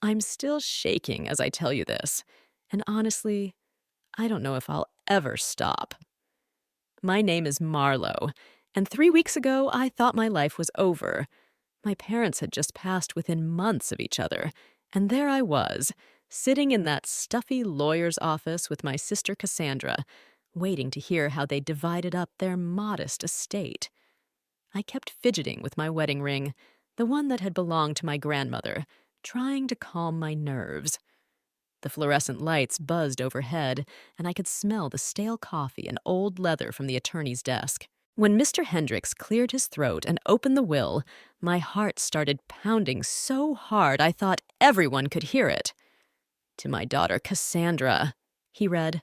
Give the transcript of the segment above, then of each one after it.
I'm still shaking as I tell you this, and honestly, I don't know if I'll ever stop. My name is Marlowe, and 3 weeks ago I thought my life was over. My parents had just passed within months of each other, and there I was, sitting in that stuffy lawyer's office with my sister Cassandra, waiting to hear how they divided up their modest estate. I kept fidgeting with my wedding ring, the one that had belonged to my grandmother, trying to calm my nerves. The fluorescent lights buzzed overhead, and I could smell the stale coffee and old leather from the attorney's desk. When Mr. Hendricks cleared his throat and opened the will, my heart started pounding so hard I thought everyone could hear it. To my daughter Cassandra, he read,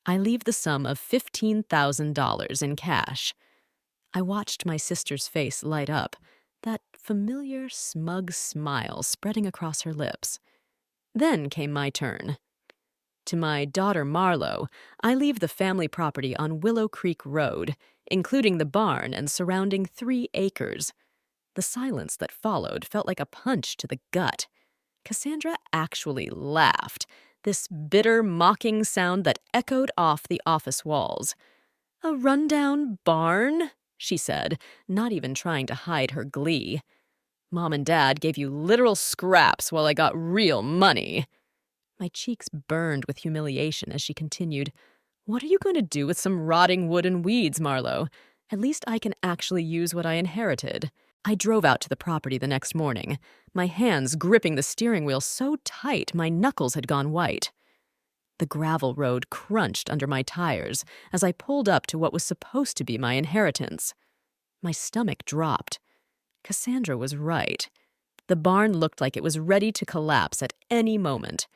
I leave the sum of $15,000 in cash. I watched my sister's face light up, that familiar, smug smile spreading across her lips. Then came my turn. To my daughter Marlowe, I leave the family property on Willow Creek Road, including the barn and surrounding 3 acres. The silence that followed felt like a punch to the gut. Cassandra actually laughed, this bitter, mocking sound that echoed off the office walls. "A rundown barn?" she said, not even trying to hide her glee. "Mom and Dad gave you literal scraps while I got real money." My cheeks burned with humiliation as she continued, "What are you going to do with some rotting wood and weeds, Marlowe? At least I can actually use what I inherited." I drove out to the property the next morning, my hands gripping the steering wheel so tight my knuckles had gone white. The gravel road crunched under my tires as I pulled up to what was supposed to be my inheritance. My stomach dropped. Cassandra was right. The barn looked like it was ready to collapse at any moment.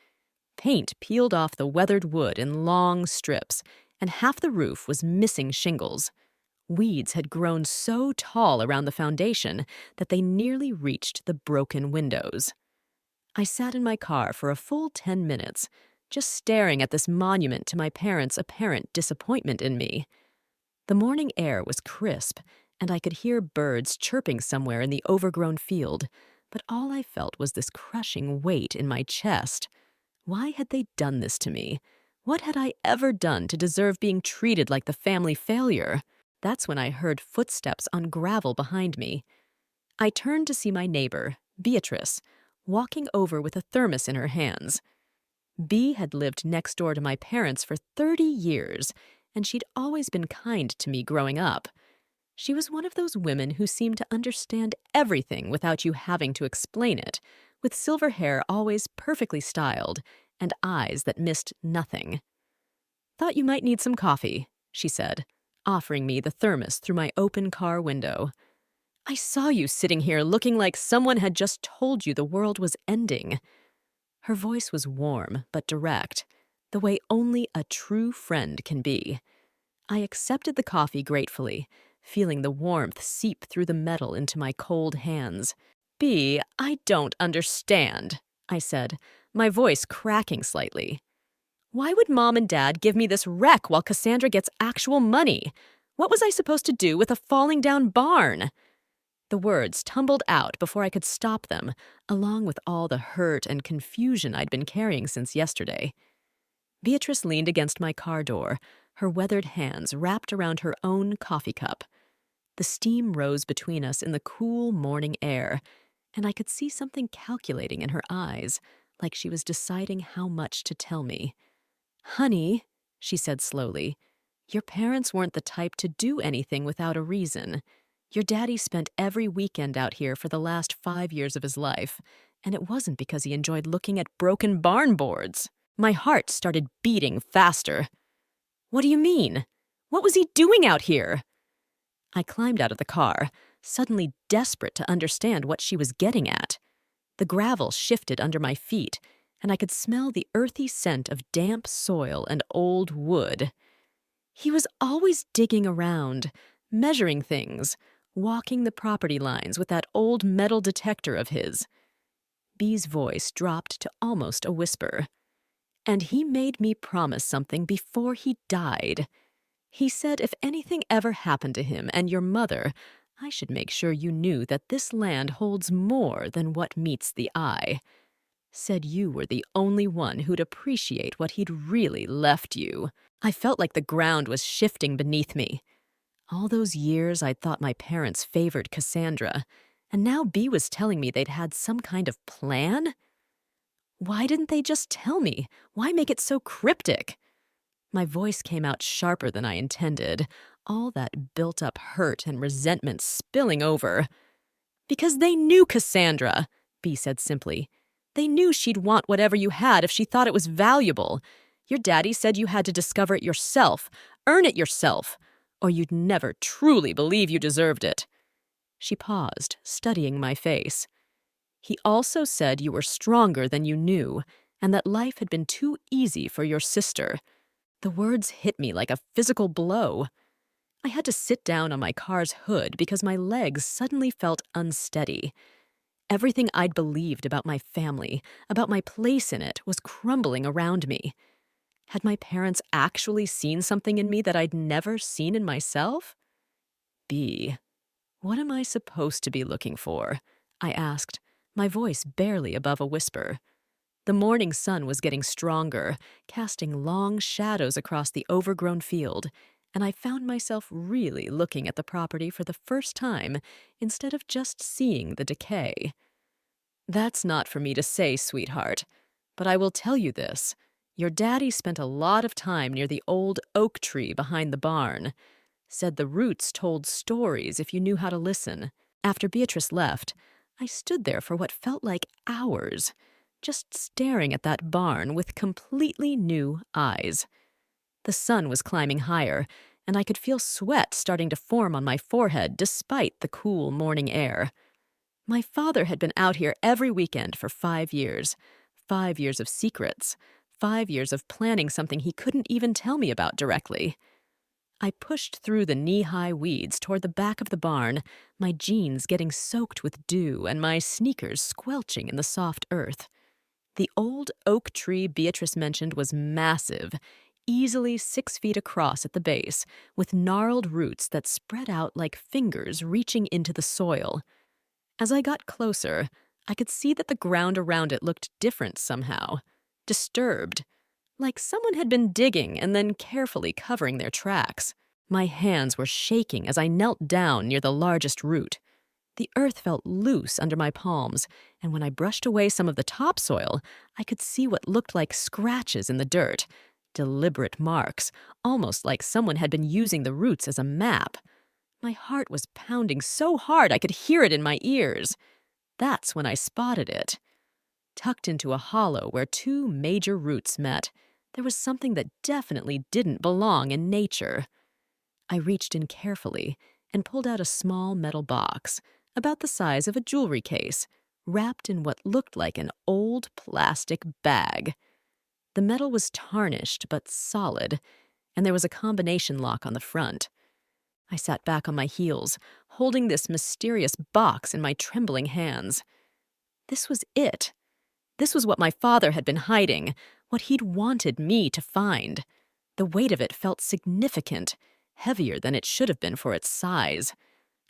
Paint peeled off the weathered wood in long strips, and half the roof was missing shingles. Weeds had grown so tall around the foundation that they nearly reached the broken windows. I sat in my car for a full 10 minutes, just staring at this monument to my parents' apparent disappointment in me. The morning air was crisp, and I could hear birds chirping somewhere in the overgrown field, but all I felt was this crushing weight in my chest. Why had they done this to me? What had I ever done to deserve being treated like the family failure? That's when I heard footsteps on gravel behind me. I turned to see my neighbor, Beatrice, walking over with a thermos in her hands. Bea had lived next door to my parents for 30 years, and she'd always been kind to me growing up. She was one of those women who seemed to understand everything without you having to explain it, with silver hair always perfectly styled and eyes that missed nothing. "Thought you might need some coffee," she said, offering me the thermos through my open car window. "I saw you sitting here looking like someone had just told you the world was ending." Her voice was warm but direct, the way only a true friend can be. I accepted the coffee gratefully, feeling the warmth seep through the metal into my cold hands. "Bea, I don't understand," I said, my voice cracking slightly. "Why would Mom and Dad give me this wreck while Cassandra gets actual money? What was I supposed to do with a falling down barn?" The words tumbled out before I could stop them, along with all the hurt and confusion I'd been carrying since yesterday. Beatrice leaned against my car door, her weathered hands wrapped around her own coffee cup. The steam rose between us in the cool morning air, and I could see something calculating in her eyes, like she was deciding how much to tell me. "Honey," she said slowly, "your parents weren't the type to do anything without a reason. Your daddy spent every weekend out here for the last 5 years of his life, and it wasn't because he enjoyed looking at broken barn boards." My heart started beating faster. "What do you mean? What was he doing out here?" I climbed out of the car, suddenly desperate to understand what she was getting at. The gravel shifted under my feet, and I could smell the earthy scent of damp soil and old wood. "He was always digging around, measuring things, walking the property lines with that old metal detector of his." Bea's voice dropped to almost a whisper. "And he made me promise something before he died. He said if anything ever happened to him and your mother, I should make sure you knew that this land holds more than what meets the eye." Said you were the only one who'd appreciate what he'd really left you. I felt like the ground was shifting beneath me. All those years I'd thought my parents favored Cassandra, and now B was telling me they'd had some kind of plan? Why didn't they just tell me? Why make it so cryptic? My voice came out sharper than I intended, all that built-up hurt and resentment spilling over. Because they knew Cassandra, B said simply. They knew she'd want whatever you had if she thought it was valuable. Your daddy said you had to discover it yourself, earn it yourself, or you'd never truly believe you deserved it. She paused, studying my face. He also said you were stronger than you knew, and that life had been too easy for your sister. The words hit me like a physical blow. I had to sit down on my car's hood because my legs suddenly felt unsteady. Everything I'd believed about my family, about my place in it, was crumbling around me. Had my parents actually seen something in me that I'd never seen in myself? B. What am I supposed to be looking for? I asked, my voice barely above a whisper. The morning sun was getting stronger, casting long shadows across the overgrown field, and I found myself really looking at the property for the first time instead of just seeing the decay. That's not for me to say, sweetheart, but I will tell you this. Your daddy spent a lot of time near the old oak tree behind the barn. Said the roots told stories if you knew how to listen. After Beatrice left, I stood there for what felt like hours, just staring at that barn with completely new eyes. The sun was climbing higher, and I could feel sweat starting to form on my forehead despite the cool morning air. My father had been out here every weekend for 5 years. 5 years of secrets. 5 years of planning something he couldn't even tell me about directly. I pushed through the knee-high weeds toward the back of the barn, my jeans getting soaked with dew and my sneakers squelching in the soft earth. The old oak tree Beatrice mentioned was massive, easily 6 feet across at the base, with gnarled roots that spread out like fingers reaching into the soil. As I got closer, I could see that the ground around it looked different somehow, disturbed, like someone had been digging and then carefully covering their tracks. My hands were shaking as I knelt down near the largest root. The earth felt loose under my palms, and when I brushed away some of the topsoil, I could see what looked like scratches in the dirt, deliberate marks, almost like someone had been using the roots as a map. My heart was pounding so hard I could hear it in my ears. That's when I spotted it. Tucked into a hollow where 2 major roots met, there was something that definitely didn't belong in nature. I reached in carefully and pulled out a small metal box, about the size of a jewelry case, wrapped in what looked like an old plastic bag. The metal was tarnished but solid, and there was a combination lock on the front. I sat back on my heels, holding this mysterious box in my trembling hands. This was it. This was what my father had been hiding, what he'd wanted me to find. The weight of it felt significant, heavier than it should have been for its size.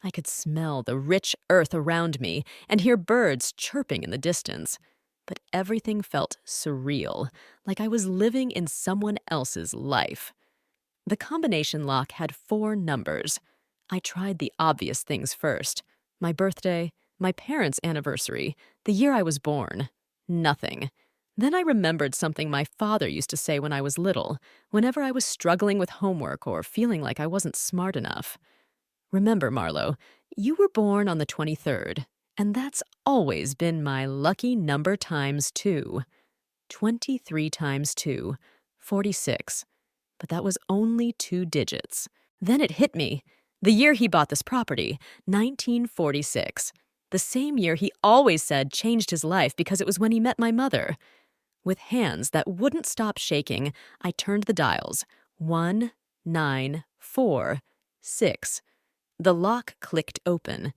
I could smell the rich earth around me and hear birds chirping in the distance. But everything felt surreal, like I was living in someone else's life. The combination lock had 4 numbers. I tried the obvious things first. My birthday, my parents' anniversary, the year I was born. Nothing. Then I remembered something my father used to say when I was little, whenever I was struggling with homework or feeling like I wasn't smart enough. Remember, Marlo, you were born on the 23rd, and that's always been my lucky number times 2. 23 times 2, 46. But that was only 2 digits. Then it hit me. The year he bought this property, 1946. The same year he always said changed his life because it was when he met my mother. With hands that wouldn't stop shaking, I turned the dials. 1, 9, 4, 6. The lock clicked open.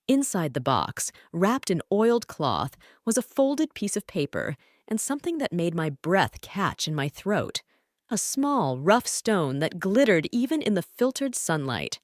Inside the box, wrapped in oiled cloth, was a folded piece of paper and something that made my breath catch in my throat. A small, rough stone that glittered even in the filtered sunlight.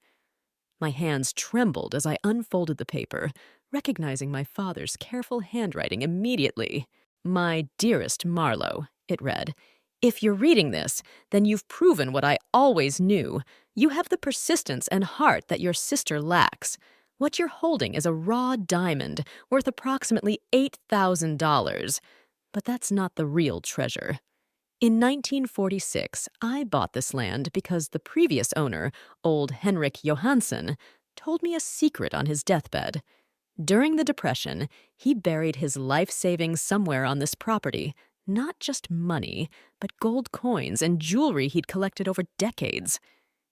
My hands trembled as I unfolded the paper, recognizing my father's careful handwriting immediately. My dearest Marlowe, it read, if you're reading this, then you've proven what I always knew. You have the persistence and heart that your sister lacks. What you're holding is a raw diamond worth approximately $8,000. But that's not the real treasure. In 1946, I bought this land because the previous owner, old Henrik Johansson, told me a secret on his deathbed. During the Depression, he buried his life savings somewhere on this property, not just money, but gold coins and jewelry he'd collected over decades.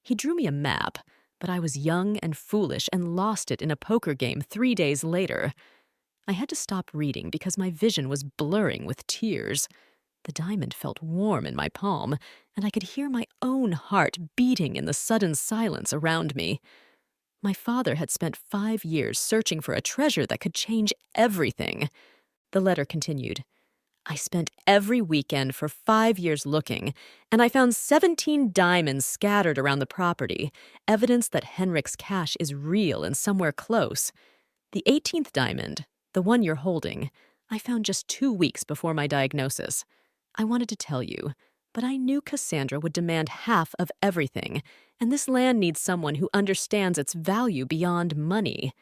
He drew me a map, but I was young and foolish and lost it in a poker game 3 days later. I had to stop reading because my vision was blurring with tears. The diamond felt warm in my palm, and I could hear my own heart beating in the sudden silence around me. My father had spent 5 years searching for a treasure that could change everything. The letter continued. I spent every weekend for 5 years looking, and I found 17 diamonds scattered around the property, evidence that Henrik's cash is real and somewhere close. The 18th diamond, the one you're holding, I found just 2 weeks before my diagnosis. I wanted to tell you, but I knew Cassandra would demand half of everything, and this land needs someone who understands its value beyond money.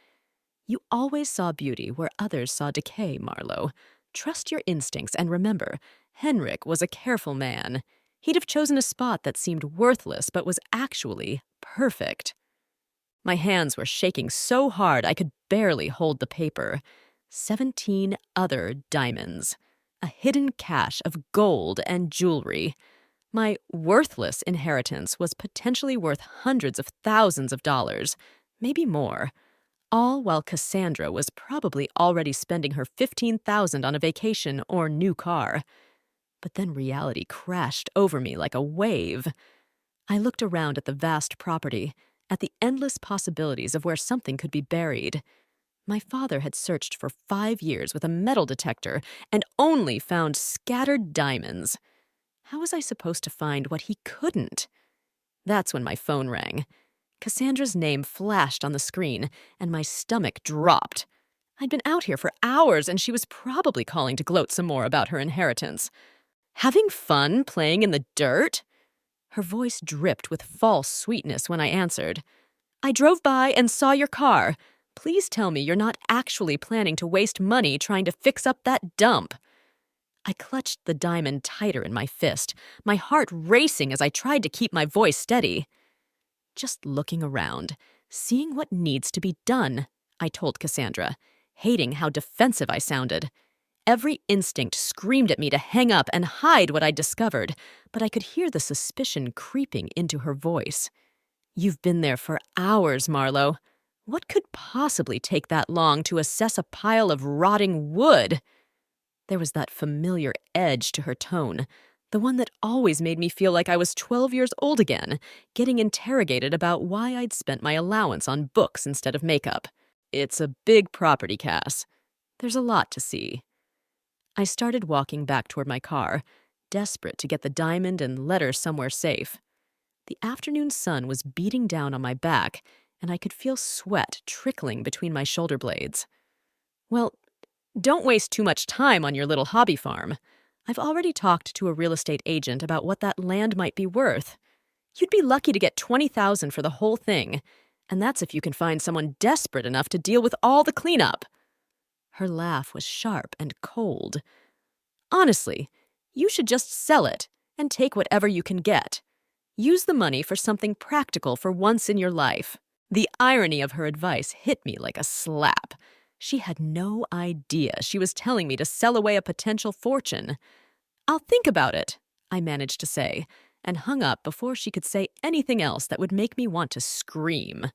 You always saw beauty where others saw decay, Marlowe. Trust your instincts and remember, Henrik was a careful man. He'd have chosen a spot that seemed worthless but was actually perfect. My hands were shaking so hard I could barely hold the paper. 17 other diamonds. A hidden cache of gold and jewelry. My worthless inheritance was potentially worth hundreds of thousands of dollars, maybe more. All while Cassandra was probably already spending her $15,000 on a vacation or new car. But then reality crashed over me like a wave. I looked around at the vast property, at the endless possibilities of where something could be buried. My father had searched for 5 years with a metal detector and only found scattered diamonds. How was I supposed to find what he couldn't? That's when my phone rang. Cassandra's name flashed on the screen, and my stomach dropped. I'd been out here for hours, and she was probably calling to gloat some more about her inheritance. Having fun playing in the dirt? Her voice dripped with false sweetness when I answered. I drove by and saw your car. Please tell me you're not actually planning to waste money trying to fix up that dump. I clutched the diamond tighter in my fist, my heart racing as I tried to keep my voice steady. Just looking around, seeing what needs to be done, I told Cassandra, hating how defensive I sounded. Every instinct screamed at me to hang up and hide what I'd discovered, but I could hear the suspicion creeping into her voice. You've been there for hours, Marlowe. What could possibly take that long to assess a pile of rotting wood? There was that familiar edge to her tone, the one that always made me feel like I was 12 years old again, getting interrogated about why I'd spent my allowance on books instead of makeup. It's a big property, Cass. There's a lot to see. I started walking back toward my car, desperate to get the diamond and letter somewhere safe. The afternoon sun was beating down on my back, and I could feel sweat trickling between my shoulder blades. Well, don't waste too much time on your little hobby farm. I've already talked to a real estate agent about what that land might be worth. You'd be lucky to get $20,000 for the whole thing, and that's if you can find someone desperate enough to deal with all the cleanup. Her laugh was sharp and cold. Honestly, you should just sell it and take whatever you can get. Use the money for something practical for once in your life. The irony of her advice hit me like a slap. She had no idea she was telling me to sell away a potential fortune. I'll think about it, I managed to say, and hung up before she could say anything else that would make me want to scream.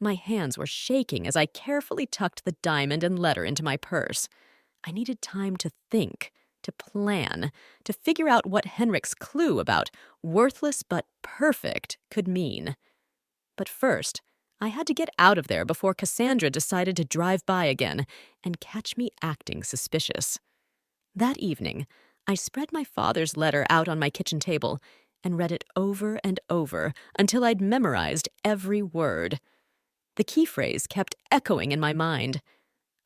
My hands were shaking as I carefully tucked the diamond and letter into my purse. I needed time to think, to plan, to figure out what Henrik's clue about worthless but perfect could mean. But first, I had to get out of there before Cassandra decided to drive by again and catch me acting suspicious. That evening, I spread my father's letter out on my kitchen table and read it over and over until I'd memorized every word. The key phrase kept echoing in my mind.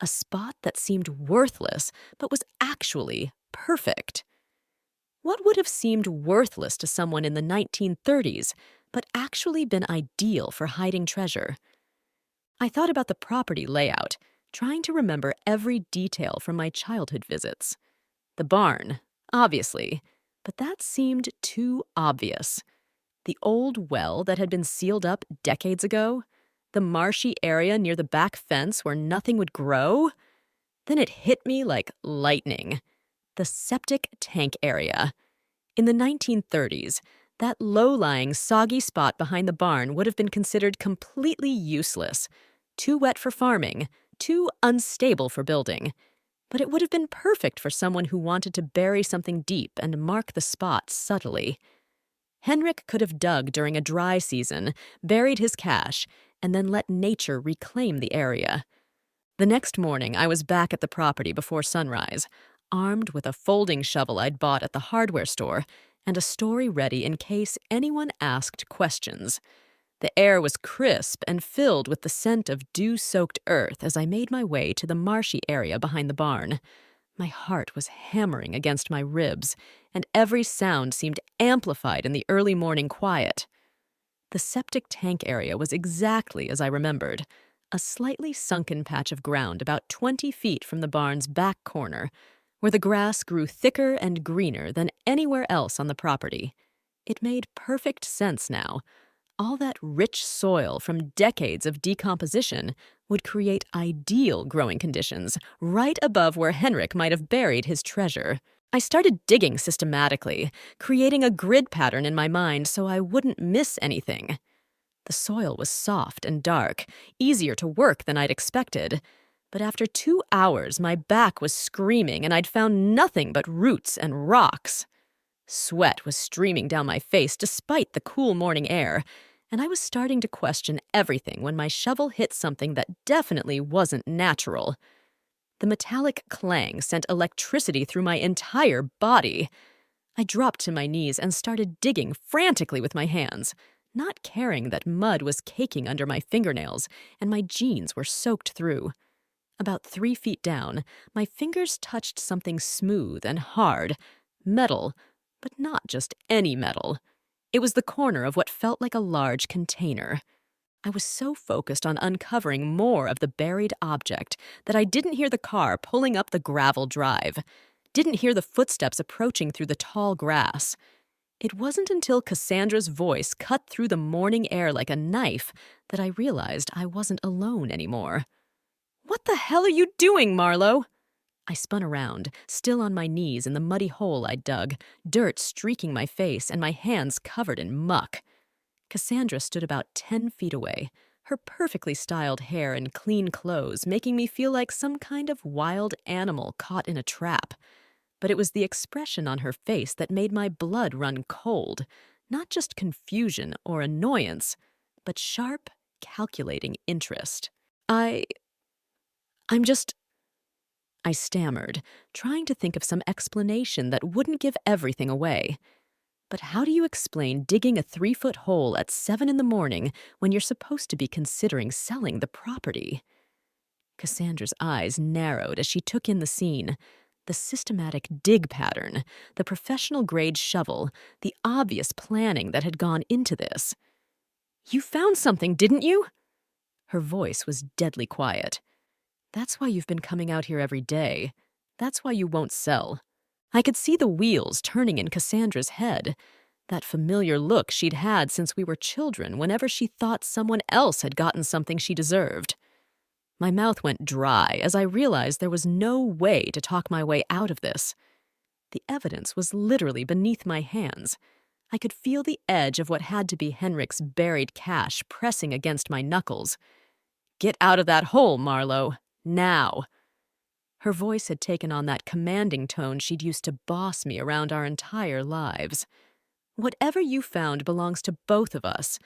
A spot that seemed worthless but was actually perfect. What would have seemed worthless to someone in the 1930s but actually been ideal for hiding treasure? I thought about the property layout, trying to remember every detail from my childhood visits. The barn, obviously, but that seemed too obvious. The old well that had been sealed up decades ago? The marshy area near the back fence where nothing would grow? Then it hit me like lightning. The septic tank area. In the 1930s, that low-lying, soggy spot behind the barn would have been considered completely useless. Too wet for farming, too unstable for building. But it would have been perfect for someone who wanted to bury something deep and mark the spot subtly. Henrik could have dug during a dry season, buried his cash, and then let nature reclaim the area. The next morning, I was back at the property before sunrise, armed with a folding shovel I'd bought at the hardware store and a story ready in case anyone asked questions. The air was crisp and filled with the scent of dew-soaked earth as I made my way to the marshy area behind the barn. My heart was hammering against my ribs, and every sound seemed amplified in the early morning quiet. The septic tank area was exactly as I remembered, a slightly sunken patch of ground about 20 feet from the barn's back corner, where the grass grew thicker and greener than anywhere else on the property. It made perfect sense now. All that rich soil from decades of decomposition would create ideal growing conditions right above where Henrik might have buried his treasure. I started digging systematically, creating a grid pattern in my mind so I wouldn't miss anything. The soil was soft and dark, easier to work than I'd expected. But after 2 hours, my back was screaming and I'd found nothing but roots and rocks. Sweat was streaming down my face despite the cool morning air, and I was starting to question everything when my shovel hit something that definitely wasn't natural. The metallic clang sent electricity through my entire body. I dropped to my knees and started digging frantically with my hands, not caring that mud was caking under my fingernails and my jeans were soaked through. About 3 feet down, my fingers touched something smooth and hard, metal, but not just any metal. It was the corner of what felt like a large container. I was so focused on uncovering more of the buried object that I didn't hear the car pulling up the gravel drive, didn't hear the footsteps approaching through the tall grass. It wasn't until Cassandra's voice cut through the morning air like a knife that I realized I wasn't alone anymore. "What the hell are you doing, Marlowe?" I spun around, still on my knees in the muddy hole I'd dug, dirt streaking my face and my hands covered in muck. Cassandra stood about 10 feet away, her perfectly styled hair and clean clothes making me feel like some kind of wild animal caught in a trap. But it was the expression on her face that made my blood run cold, not just confusion or annoyance, but sharp, calculating interest. I'm just... I stammered, trying to think of some explanation that wouldn't give everything away. But how do you explain digging a 3-foot hole at 7 in the morning when you're supposed to be considering selling the property? Cassandra's eyes narrowed as she took in the scene. The systematic dig pattern, the professional-grade shovel, the obvious planning that had gone into this. "You found something, didn't you?" Her voice was deadly quiet. "That's why you've been coming out here every day. That's why you won't sell." I could see the wheels turning in Cassandra's head, that familiar look she'd had since we were children whenever she thought someone else had gotten something she deserved. My mouth went dry as I realized there was no way to talk my way out of this. The evidence was literally beneath my hands. I could feel the edge of what had to be Henrik's buried cash pressing against my knuckles. "Get out of that hole, Marlowe. Now." Her voice had taken on that commanding tone she'd used to boss me around our entire lives. "Whatever you found belongs to both of us.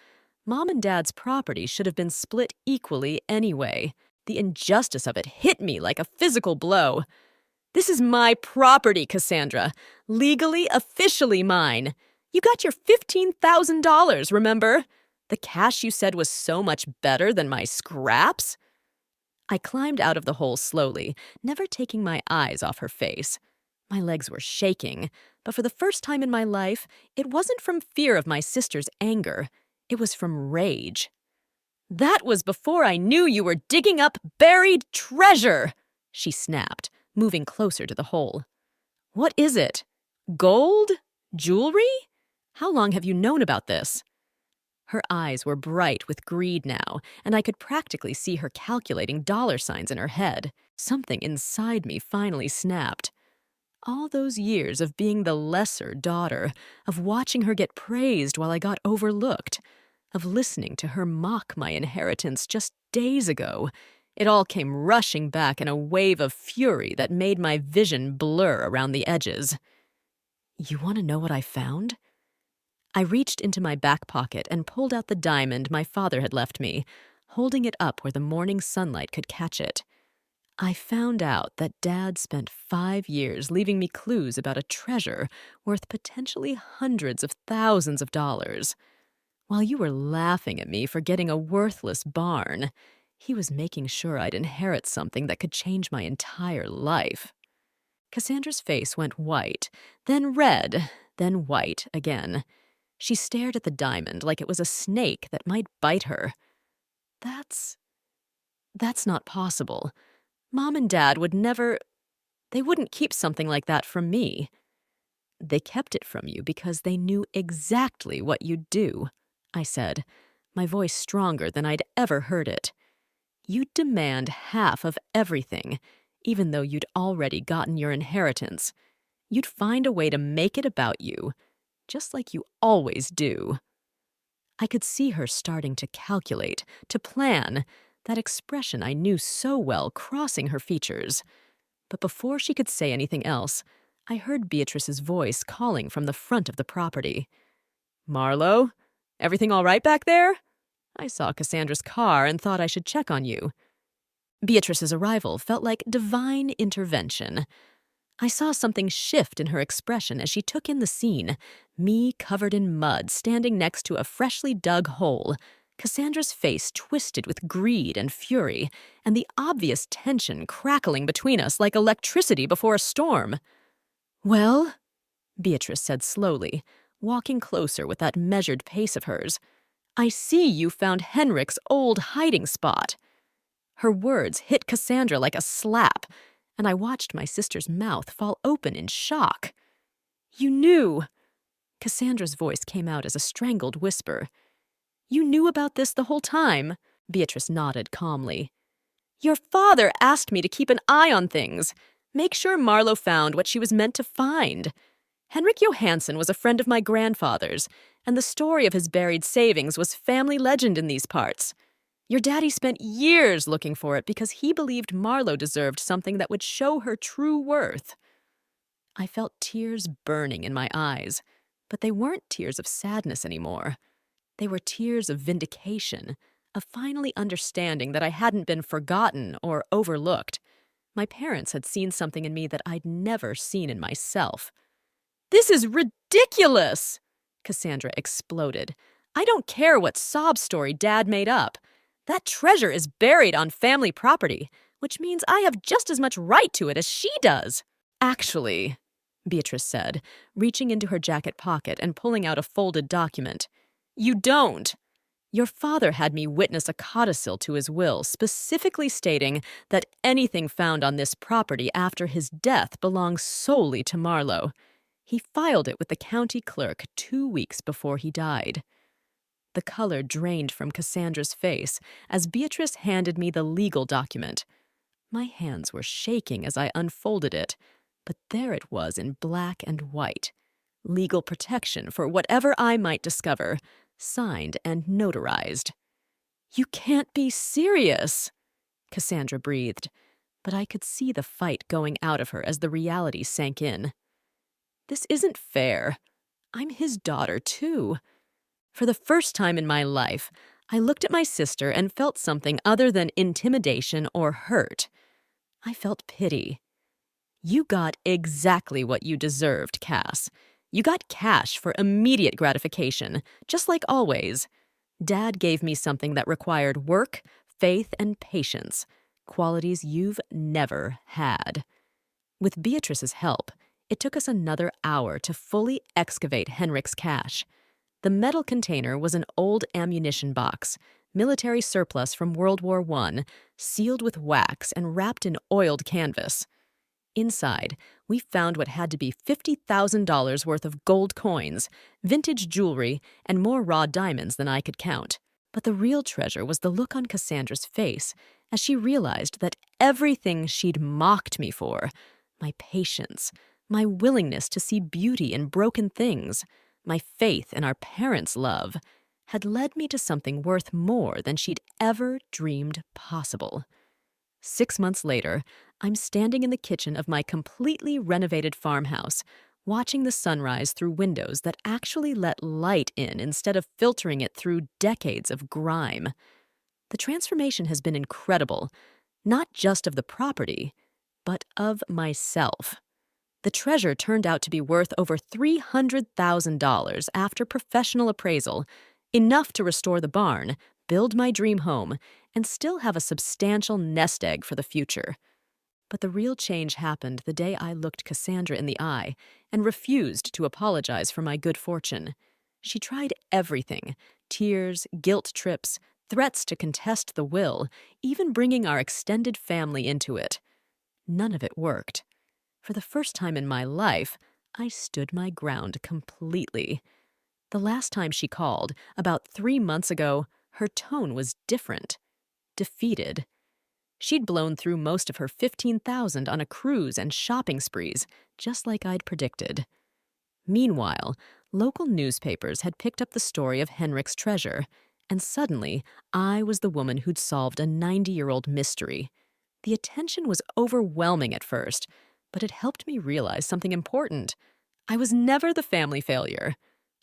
Mom and Dad's property should have been split equally anyway. The injustice of it hit me like a physical blow. This is my property, Cassandra. Legally, officially mine. You got your $15,000, remember? The cash you said was so much better than my scraps?" I climbed out of the hole slowly, never taking my eyes off her face. My legs were shaking, but for the first time in my life, it wasn't from fear of my sister's anger. It was from rage. "That was before I knew you were digging up buried treasure!" she snapped, moving closer to the hole. "What is it? Gold? Jewelry? How long have you known about this?" Her eyes were bright with greed now, and I could practically see her calculating dollar signs in her head. Something inside me finally snapped. All those years of being the lesser daughter, of watching her get praised while I got overlooked, of listening to her mock my inheritance just days ago, it all came rushing back in a wave of fury that made my vision blur around the edges. "You want to know what I found?" I reached into my back pocket and pulled out the diamond my father had left me, holding it up where the morning sunlight could catch it. I found out that Dad spent 5 years leaving me clues about a treasure worth potentially hundreds of thousands of dollars. While you were laughing at me for getting a worthless barn, he was making sure I'd inherit something that could change my entire life. Cassandra's face went white, then red, then white again. She stared at the diamond like it was a snake that might bite her. That's not possible. Mom and Dad would never... They wouldn't keep something like that from me. "They kept it from you because they knew exactly what you'd do," I said, my voice stronger than I'd ever heard it. "You'd demand half of everything, even though you'd already gotten your inheritance. You'd find a way to make it about you, just like you always do." I could see her starting to calculate, to plan, that expression I knew so well crossing her features. But before she could say anything else, I heard Beatrice's voice calling from the front of the property. "Marlo, everything all right back there? I saw Cassandra's car and thought I should check on you." Beatrice's arrival felt like divine intervention. I saw something shift in her expression as she took in the scene, me covered in mud standing next to a freshly dug hole, Cassandra's face twisted with greed and fury, and the obvious tension crackling between us like electricity before a storm. "Well," Beatrice said slowly, walking closer with that measured pace of hers, "I see you found Henrik's old hiding spot." Her words hit Cassandra like a slap, and I watched my sister's mouth fall open in shock. "You knew." Cassandra's voice came out as a strangled whisper. "You knew about this the whole time?" Beatrice nodded calmly. "Your father asked me to keep an eye on things, make sure Marlo found what she was meant to find. Henrik Johansson was a friend of my grandfather's, and the story of his buried savings was family legend in these parts. Your daddy spent years looking for it because he believed Marlo deserved something that would show her true worth." I felt tears burning in my eyes, but they weren't tears of sadness anymore. They were tears of vindication, of finally understanding that I hadn't been forgotten or overlooked. My parents had seen something in me that I'd never seen in myself. "This is ridiculous!" Cassandra exploded. "I don't care what sob story Dad made up. That treasure is buried on family property, which means I have just as much right to it as she does." "Actually," Beatrice said, reaching into her jacket pocket and pulling out a folded document, "you don't. Your father had me witness a codicil to his will, specifically stating that anything found on this property after his death belongs solely to Marlo. He filed it with the county clerk 2 weeks before he died." The color drained from Cassandra's face as Beatrice handed me the legal document. My hands were shaking as I unfolded it, but there it was in black and white. Legal protection for whatever I might discover, signed and notarized. "You can't be serious," Cassandra breathed, but I could see the fight going out of her as the reality sank in. "This isn't fair. I'm his daughter, too." For the first time in my life, I looked at my sister and felt something other than intimidation or hurt. I felt pity. "You got exactly what you deserved, Cass. You got cash for immediate gratification, just like always. Dad gave me something that required work, faith, and patience. qualities you've never had. With Beatrice's help, it took us another hour to fully excavate Henrik's cache. The metal container was an old ammunition box, military surplus from World War I, sealed with wax and wrapped in oiled canvas. Inside, we found what had to be $50,000 worth of gold coins, vintage jewelry, and more raw diamonds than I could count. But the real treasure was the look on Cassandra's face as she realized that everything she'd mocked me for, my patience, my willingness to see beauty in broken things, my faith in our parents' love, had led me to something worth more than she'd ever dreamed possible. 6 months later, I'm standing in the kitchen of my completely renovated farmhouse, watching the sunrise through windows that actually let light in instead of filtering it through decades of grime. The transformation has been incredible, not just of the property, but of myself. The treasure turned out to be worth over $300,000 after professional appraisal, enough to restore the barn, build my dream home, and still have a substantial nest egg for the future. But the real change happened the day I looked Cassandra in the eye and refused to apologize for my good fortune. She tried everything: tears, guilt trips, threats to contest the will, even bringing our extended family into it. None of it worked. For the first time in my life, I stood my ground completely. The last time she called, about 3 months ago, her tone was different. Defeated. She'd blown through most of her $15,000 on a cruise and shopping sprees, just like I'd predicted. Meanwhile, local newspapers had picked up the story of Henrik's treasure, and suddenly I was the woman who'd solved a 90-year-old mystery. The attention was overwhelming at first, but it helped me realize something important. I was never the family failure.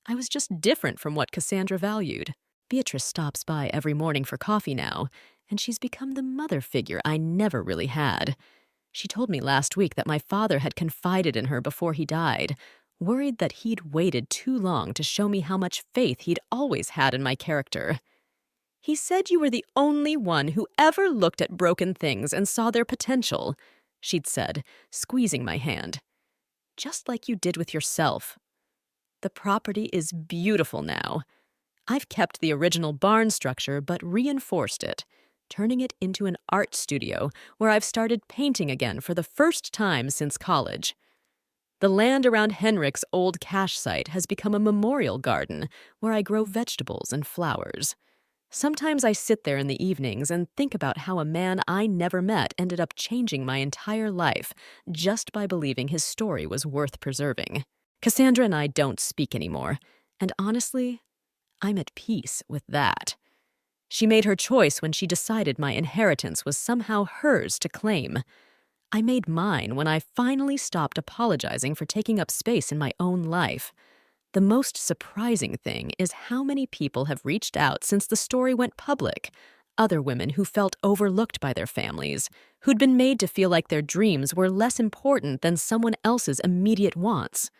I was just different from what Cassandra valued. Beatrice stops by every morning for coffee now, and she's become the mother figure I never really had. She told me last week that my father had confided in her before he died, worried that he'd waited too long to show me how much faith he'd always had in my character. "He said you were the only one who ever looked at broken things and saw their potential," she'd said, squeezing my hand. "Just like you did with yourself." The property is beautiful now. I've kept the original barn structure but reinforced it, turning it into an art studio where I've started painting again for the first time since college. The land around Henrik's old cache site has become a memorial garden where I grow vegetables and flowers. Sometimes I sit there in the evenings and think about how a man I never met ended up changing my entire life just by believing his story was worth preserving. Cassandra and I don't speak anymore, and honestly, I'm at peace with that. She made her choice when she decided my inheritance was somehow hers to claim. I made mine when I finally stopped apologizing for taking up space in my own life. The most surprising thing is how many people have reached out since the story went public. Other women who felt overlooked by their families, who'd been made to feel like their dreams were less important than someone else's immediate wants.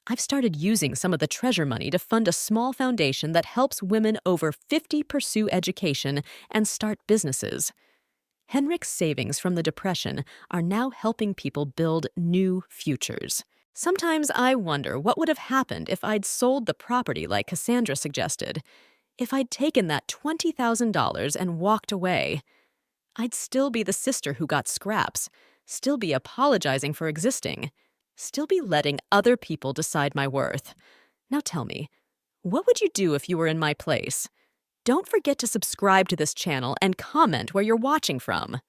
I've started using some of the treasure money to fund a small foundation that helps women over 50 pursue education and start businesses. Henrik's savings from the Depression are now helping people build new futures. Sometimes I wonder what would have happened if I'd sold the property like Cassandra suggested. If I'd taken that $20,000 and walked away. I'd still be the sister who got scraps, still be apologizing for existing, still be letting other people decide my worth. Now tell me, what would you do if you were in my place? Don't forget to subscribe to this channel and comment where you're watching from.